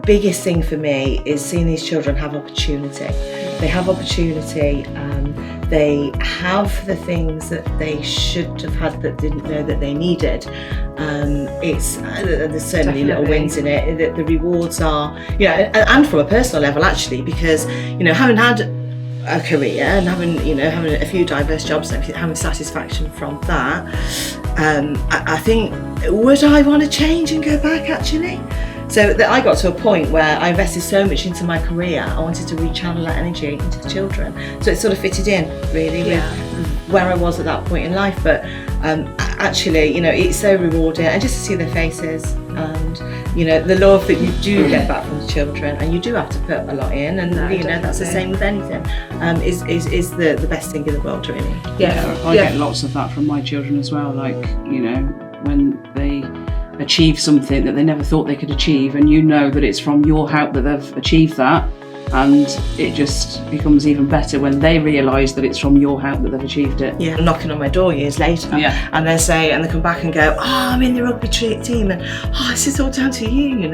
biggest thing for me is seeing these children have opportunity. They have opportunity, they have the things that they should have had that didn't know that they needed. There's so many little wins in it. The rewards are, and from a personal level actually, because, having had a career and having a few diverse jobs and having satisfaction from that, I think, would I want to change and go back actually? So that I got to a point where I invested so much into my career, I wanted to rechannel that energy into the children. So it sort of fitted in really with where I was at that point in life. But actually, it's so rewarding, and just to see their faces and, the love that you do get back from the children, and you do have to put a lot in, and that's the same with anything, is the best thing in the world really. I get lots of that from my children as well, like, when they achieve something that they never thought they could achieve, and that it's from your help that they've achieved that, and it just becomes even better when they realise that it's from your help that they've achieved it. Knocking on my door years later, and they come back and go, I'm in the rugby team, and this is all down to you.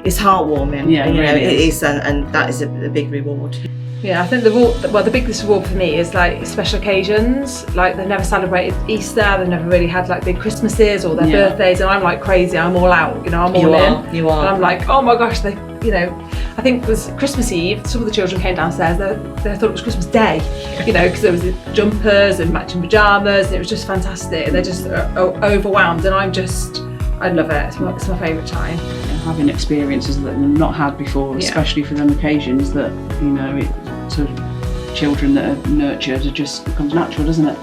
It's heartwarming. Really it is, and that is a big reward. I think the biggest reward for me is like special occasions. Like, they've never celebrated Easter, they've never really had like big Christmases or their birthdays, and I'm like crazy, I'm all out, I'm all in. You are. And I'm like, oh my gosh, I think it was Christmas Eve, some of the children came downstairs, they thought it was Christmas Day, because there was the jumpers and matching pyjamas, and it was just fantastic, and they're just overwhelmed, and I love it, it's my favourite time. Having experiences that they've not had before, especially for them occasions that, to children that are nurtured, it just becomes natural, doesn't it?